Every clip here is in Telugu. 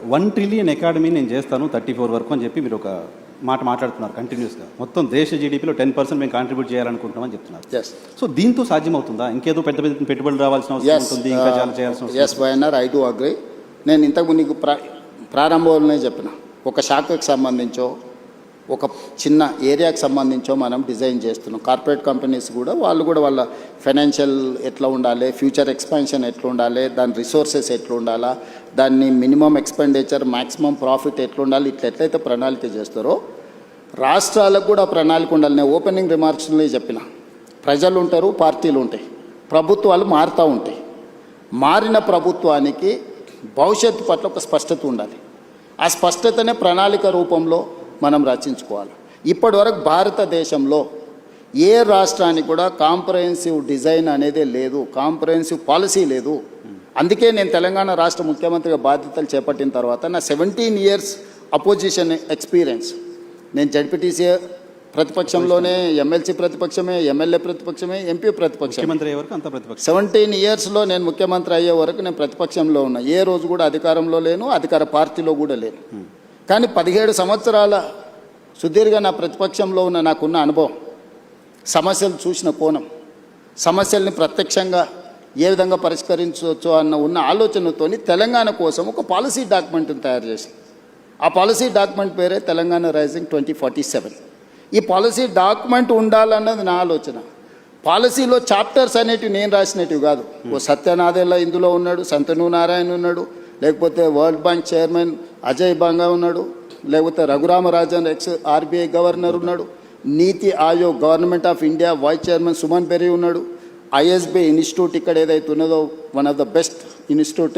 $1 trillion అకాడమీ నేను చేస్తాను 34 వరకు అని చెప్పి మీరు ఒక మాట్లాడుతున్నారు కంటిన్యూస్గా. మొత్తం దేశ జీడీపీలో 10% మేము కాంట్రిబ్యూట్ చేయాలనుకుంటున్నామని చెప్తున్నారు. సో దీంతో సాధ్యమవుతుందా? ఇంకేదో పెద్ద పెద్ద పెట్టుబడులు రావాల్సిన అవసరం ఉంటుంది, ఇంకా చాలా చేయాల్సిన అవసరం? Yes YNR, I do agree. నేను ఇంతకు నీకు ప్రారంభంలోనే చెప్పిన, ఒక శాఖకు సంబంధించో ఒక చిన్న ఏరియాకి సంబంధించో మనం డిజైన్ చేస్తున్నాం. కార్పొరేట్ కంపెనీస్ కూడా వాళ్ళు కూడా వాళ్ళ ఫైనాన్షియల్ ఎట్లా ఉండాలి, ఫ్యూచర్ ఎక్స్పాన్షన్ ఎట్లా ఉండాలి, దాని రిసోర్సెస్ ఎట్లా ఉండాలా, దాన్ని మినిమం ఎక్స్పెండిచర్ మ్యాక్సిమం ప్రాఫిట్ ఎట్లా ఉండాలి, ఎట్లయితే ప్రణాళిక చేస్తారో రాష్ట్రాలకు కూడా ప్రణాళిక ఉండాలి. నేను ఓపెనింగ్ రిమార్క్స్లో చెప్పిన, ప్రజలు ఉంటారు, పార్టీలు ఉంటాయి, ప్రభుత్వాలు మారుతూ ఉంటాయి. మారిన ప్రభుత్వానికి భవిష్యత్తు పట్ల ఒక స్పష్టత ఉండాలి. ఆ స్పష్టతనే ప్రణాళిక రూపంలో మనం రచించుకోవాలి. ఇప్పటివరకు భారతదేశంలో ఏ రాష్ట్రానికి కూడా కాంప్రహెన్సివ్ డిజైన్ అనేది లేదు, కాంప్రహెన్సివ్ పాలసీ లేదు. అందుకే నేను తెలంగాణ రాష్ట్ర ముఖ్యమంత్రిగా బాధ్యతలు చేపట్టిన తర్వాత నా 17 years అపోజిషన్ ఎక్స్పీరియన్స్, నేను జడ్పీటీసీ ప్రతిపక్షంలోనే, ఎమ్మెల్సీ ప్రతిపక్షమే, ఎమ్మెల్యే ప్రతిపక్షమే, ఎంపీ ప్రతిపక్షం. 17 yearsలో నేను ముఖ్యమంత్రి అయ్యే వరకు నేను ప్రతిపక్షంలో ఉన్నా. ఏ రోజు కూడా అధికారంలో లేను, అధికార పార్టీలో కూడా లేను. కానీ 17 సంవత్సరాల సుదీర్ఘ నా ప్రతిపక్షంలో ఉన్న నాకున్న అనుభవం, సమస్యలు చూసిన కోణం, సమస్యల్ని ప్రత్యక్షంగా ఏ విధంగా పరిష్కరించవచ్చు ఉన్న ఆలోచనతోని తెలంగాణ కోసం ఒక పాలసీ డాక్యుమెంట్ని తయారు చేసి, ఆ పాలసీ డాక్యుమెంట్ పేరే తెలంగాణ రైజింగ్ 2047. ఈ పాలసీ డాక్యుమెంట్ ఉండాలన్నది నా ఆలోచన. పాలసీలో చాప్టర్స్ అనేటివి నేను రాసినవి కాదు. ఓ సత్యనాథెల్ల ఇందులో ఉన్నాడు, సంతను నారాయణ ఉన్నాడు, లేకపోతే world bank chairman Ajay Banga ఉన్నాడు, లేకపోతే రఘురామరాజన్ ఎక్స్ ఆర్బీఐ గవర్నర్ ఉన్నాడు, Niti Aayog government of India vice chairman Suman Berry ఉన్నాడు, ఐఎస్బీ ఇన్స్టిట్యూట్ ఇక్కడ ఏదైతే ఉన్నదో one of the best institute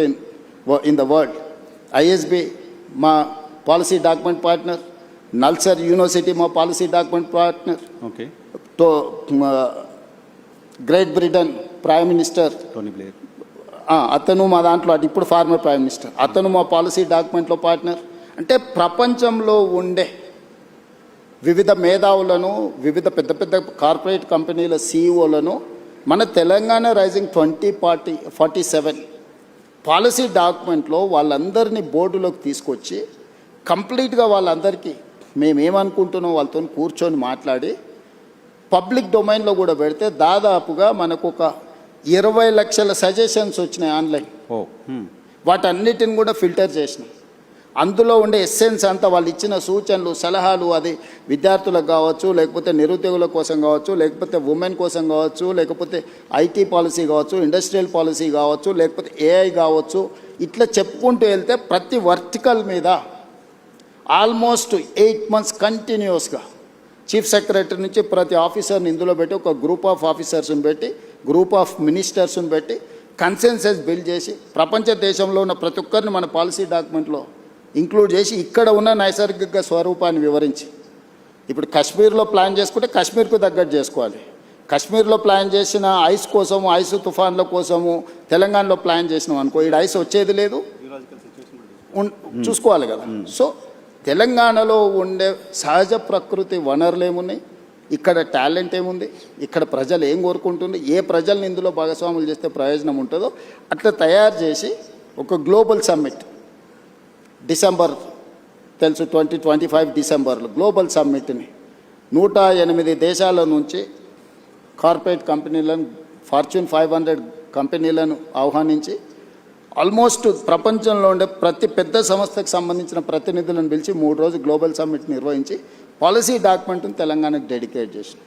in the world, ISB మా policy document partner, NALSAR university మా policy document partner, great Britain prime minister Tony Blair అతను మా దాంట్లో, అది ఇప్పుడు ఫార్మర్ ప్రైమ్ మినిస్టర్, అతను మా పాలసీ డాక్యుమెంట్లో పార్ట్నర్. అంటే ప్రపంచంలో ఉండే వివిధ మేధావులను, వివిధ పెద్ద పెద్ద కార్పొరేట్ కంపెనీల సీఈఓలను మన తెలంగాణ రైజింగ్ 2047 పాలసీ డాక్యుమెంట్లో వాళ్ళందరినీ బోర్డులోకి తీసుకొచ్చి కంప్లీట్గా వాళ్ళందరికీ మేమేమనుకుంటున్నాం వాళ్ళతో కూర్చొని మాట్లాడి పబ్లిక్ డొమైన్లో కూడా పెడితే దాదాపుగా మనకు ఒక 20 లక్షల సజెషన్స్ వచ్చినాయి ఆన్లైన్. వాటన్నిటిని కూడా ఫిల్టర్ చేసినాం. అందులో ఉండే ఎస్సెన్స్ అంతా వాళ్ళు ఇచ్చిన సూచనలు, సలహాలు, అది విద్యార్థులకు కావచ్చు, లేకపోతే నిరుద్యోగుల కోసం కావచ్చు, లేకపోతే ఉమెన్ కోసం కావచ్చు, లేకపోతే ఐటీ పాలసీ కావచ్చు, ఇండస్ట్రియల్ పాలసీ కావచ్చు, లేకపోతే ఏఐ కావచ్చు, ఇట్లా చెప్పుకుంటూ వెళ్తే ప్రతి వర్టికల్ మీద ఆల్మోస్ట్ 8 months కంటిన్యూస్గా చీఫ్ సెక్రటరీ నుంచి ప్రతి ఆఫీసర్ని ఇందులో పెట్టి, ఒక గ్రూప్ ఆఫ్ ఆఫీసర్స్ని పెట్టి, గ్రూప్ ఆఫ్ మినిస్టర్స్ని పెట్టి కన్సెన్సస్ బిల్డ్ చేసి ప్రపంచ దేశంలో ఉన్న ప్రతి ఒక్కరిని మన పాలసీ డాక్యుమెంట్లో ఇంక్లూడ్ చేసి ఇక్కడ ఉన్న నైసర్గిక స్వరూపాన్ని వివరించి, ఇప్పుడు కాశ్మీర్లో ప్లాన్ చేసుకుంటే కాశ్మీర్కు తగ్గట్టు చేసుకోవాలి. కాశ్మీర్లో ప్లాన్ చేసిన ఐస్ కోసము, ఐస్ తుఫాన్ల కోసము తెలంగాణలో ప్లాన్ చేసినాం అనుకో, ఇక్కడ ఐస్ వచ్చేది లేదు, చూసుకోవాలి కదా. సో తెలంగాణలో ఉండే సహజ ప్రకృతి వనరులు ఏమున్నాయి, ఇక్కడ టాలెంట్ ఏముంది, ఇక్కడ ప్రజలు ఏం కోరుకుంటుంది, ఏ ప్రజల్ని ఇందులో భాగస్వాములు చేస్తే ప్రయోజనం ఉంటుందో అట్లా తయారు చేసి ఒక గ్లోబల్ సమ్మిట్ డిసెంబర్, తెలుసు 2025 డిసెంబర్లో గ్లోబల్ సమ్మిట్ని 108 దేశాల నుంచి కార్పొరేట్ కంపెనీలను, ఫార్చ్యూన్ 500 కంపెనీలను ఆహ్వానించి ఆల్మోస్ట్ ప్రపంచంలో ఉండే ప్రతి పెద్ద సంస్థకు సంబంధించిన ప్రతినిధులను పిలిచి 3 రోజులు గ్లోబల్ సమ్మిట్ నిర్వహించి పాలసీ డాక్యుమెంట్ని తెలంగాణకు డెడికేట్ చేసిన.